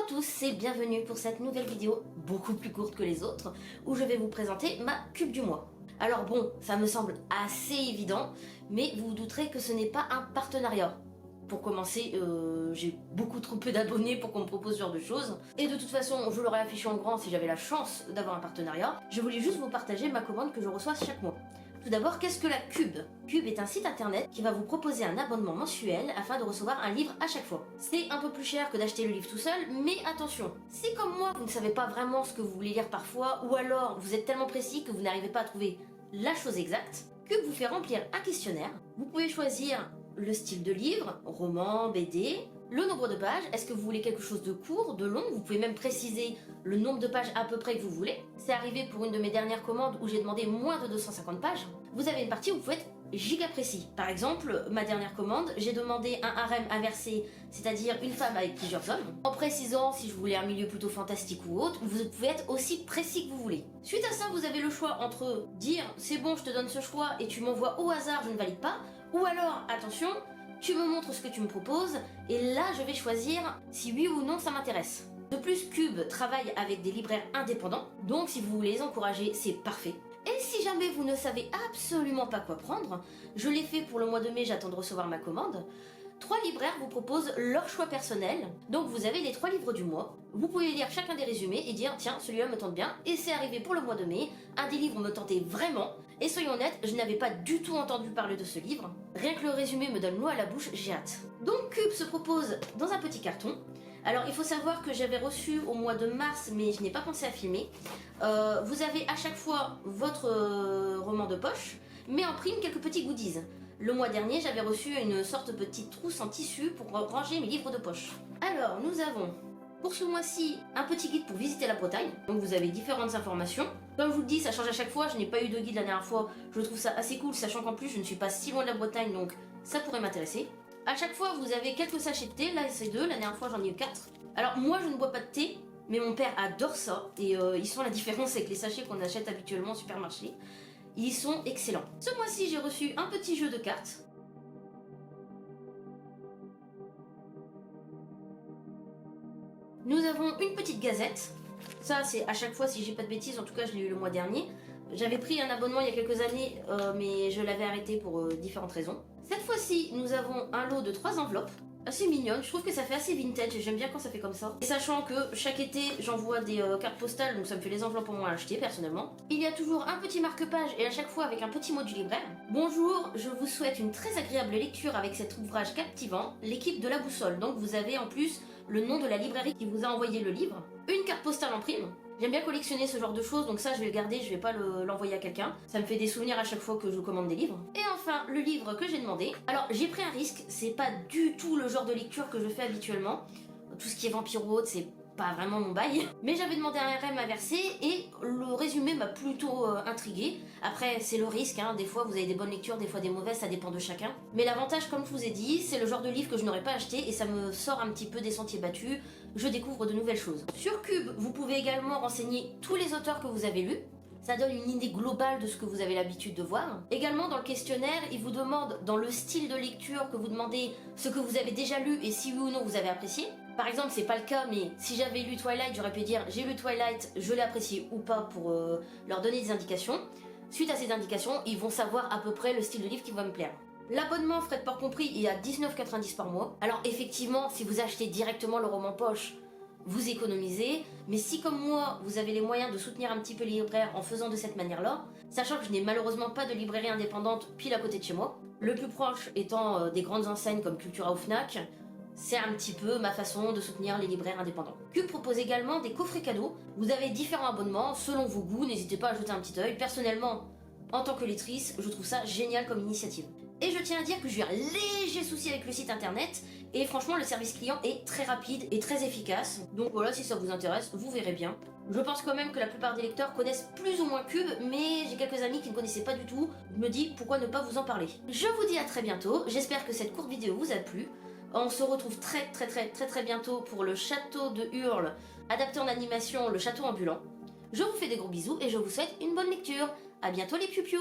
tous et bienvenue pour cette nouvelle vidéo, beaucoup plus courte que les autres, où je vais vous présenter ma cube du mois. Alors bon, ça me semble assez évident, mais vous vous douterez que ce n'est pas un partenariat. Pour commencer, j'ai beaucoup trop peu d'abonnés pour qu'on me propose ce genre de choses. Et de toute façon, je l'aurais affiché en grand si j'avais la chance d'avoir un partenariat. Je voulais juste vous partager ma commande que je reçois chaque mois. Tout d'abord, qu'est-ce que la Cube? Cube est un site internet qui va vous proposer un abonnement mensuel afin de recevoir un livre à chaque fois. C'est un peu plus cher que d'acheter le livre tout seul, mais attention, si comme moi vous ne savez pas vraiment ce que vous voulez lire parfois, ou alors vous êtes tellement précis que vous n'arrivez pas à trouver la chose exacte, Cube vous fait remplir un questionnaire. Vous pouvez choisir le style de livre, roman, BD, le nombre de pages, est-ce que vous voulez quelque chose de court, de long, vous pouvez même préciser le nombre de pages à peu près que vous voulez. C'est arrivé pour une de mes dernières commandes où j'ai demandé moins de 250 pages. Vous avez une partie où vous pouvez être giga précis. Par exemple, ma dernière commande, j'ai demandé un harem inversé, c'est-à-dire une femme avec plusieurs hommes, en précisant si je voulais un milieu plutôt fantastique ou autre, vous pouvez être aussi précis que vous voulez. Suite à ça, vous avez le choix entre dire c'est bon, je te donne ce choix et tu m'envoies au hasard, je ne valide pas, ou alors, attention, tu me montres ce que tu me proposes, et là je vais choisir si oui ou non ça m'intéresse. De plus, Cube travaille avec des libraires indépendants, donc si vous voulez les encourager, c'est parfait. Et si jamais vous ne savez absolument pas quoi prendre, je l'ai fait pour le mois de mai, j'attends de recevoir ma commande. 3 libraires vous proposent leur choix personnel, donc vous avez les 3 livres du mois. Vous pouvez lire chacun des résumés et dire tiens, celui-là me tente bien, et c'est arrivé pour le mois de mai, un des livres me tentait vraiment, et soyons honnêtes, je n'avais pas du tout entendu parler de ce livre. Rien que le résumé me donne l'eau à la bouche, j'ai hâte. Donc Cube se propose dans un petit carton. Alors il faut savoir que j'avais reçu au mois de mars, mais je n'ai pas pensé à filmer. Vous avez à chaque fois votre roman de poche, mais en prime quelques petits goodies. Le mois dernier, j'avais reçu une sorte de petite trousse en tissu pour ranger mes livres de poche. Alors, nous avons, pour ce mois-ci, un petit guide pour visiter la Bretagne. Donc vous avez différentes informations. Comme je vous le dis, ça change à chaque fois. Je n'ai pas eu de guide la dernière fois. Je trouve ça assez cool, sachant qu'en plus, je ne suis pas si loin de la Bretagne, donc ça pourrait m'intéresser. À chaque fois, vous avez quelques sachets de thé. Là, c'est 2. La dernière fois, j'en ai eu 4. Alors, moi, je ne bois pas de thé, mais mon père adore ça. Et ils sont la différence avec les sachets qu'on achète habituellement au supermarché. Ils sont excellents. Ce mois-ci, j'ai reçu un petit jeu de cartes. Nous avons une petite gazette. Ça, c'est à chaque fois, si j'ai pas de bêtises, en tout cas, je l'ai eu le mois dernier. J'avais pris un abonnement il y a quelques années, mais je l'avais arrêté pour différentes raisons. Cette fois-ci, nous avons un lot de 3 enveloppes. Assez mignonne, je trouve que ça fait assez vintage et j'aime bien quand ça fait comme ça. Et sachant que chaque été j'envoie des cartes postales, donc ça me fait les enveloppes en moins à acheter personnellement. Il y a toujours un petit marque-page et à chaque fois avec un petit mot du libraire. Bonjour, je vous souhaite une très agréable lecture avec cet ouvrage captivant, l'équipe de la boussole. Donc vous avez en plus le nom de la librairie qui vous a envoyé le livre. Une carte postale en prime. J'aime bien collectionner ce genre de choses, donc ça je vais le garder, je vais pas l'envoyer à quelqu'un. Ça me fait des souvenirs à chaque fois que je commande des livres. Et enfin, le livre que j'ai demandé. Alors j'ai pris un risque, c'est pas du tout le genre de lecture que je fais habituellement. Tout ce qui est vampire ou autre, c'est pas vraiment mon bail. Mais j'avais demandé un RM inversé et le résumé m'a plutôt intrigué. Après, c'est le risque, hein. Des fois vous avez des bonnes lectures, des fois des mauvaises, ça dépend de chacun. Mais l'avantage, comme je vous ai dit, c'est le genre de livre que je n'aurais pas acheté et ça me sort un petit peu des sentiers battus. Je découvre de nouvelles choses. Sur Cube, vous pouvez également renseigner tous les auteurs que vous avez lus. Ça donne une idée globale de ce que vous avez l'habitude de voir. Également, dans le questionnaire, il vous demande, dans le style de lecture que vous demandez, ce que vous avez déjà lu et si oui ou non vous avez apprécié. Par exemple, c'est pas le cas, mais si j'avais lu Twilight, j'aurais pu dire j'ai lu Twilight, je l'ai apprécié ou pas pour leur donner des indications. Suite à ces indications, ils vont savoir à peu près le style de livre qui va me plaire. L'abonnement, frais de port compris, est à 19,90 par mois. Alors effectivement, si vous achetez directement le roman poche, vous économisez, mais si comme moi, vous avez les moyens de soutenir un petit peu les libraires en faisant de cette manière-là, sachant que je n'ai malheureusement pas de librairie indépendante pile à côté de chez moi, le plus proche étant des grandes enseignes comme Cultura ou Fnac, c'est un petit peu ma façon de soutenir les libraires indépendants. Cube propose également des coffrets cadeaux. Vous avez différents abonnements selon vos goûts, n'hésitez pas à jeter un petit œil. Personnellement, en tant que lectrice, je trouve ça génial comme initiative. Et je tiens à dire que j'ai un léger souci avec le site internet, et franchement le service client est très rapide et très efficace. Donc voilà, si ça vous intéresse, vous verrez bien. Je pense quand même que la plupart des lecteurs connaissent plus ou moins Cube, mais j'ai quelques amis qui ne connaissaient pas du tout. Je me dis pourquoi ne pas vous en parler. Je vous dis à très bientôt, j'espère que cette courte vidéo vous a plu. On se retrouve très bientôt pour le château de Hurle, adapté en animation, le château ambulant. Je vous fais des gros bisous et je vous souhaite une bonne lecture. A bientôt les piou-piou.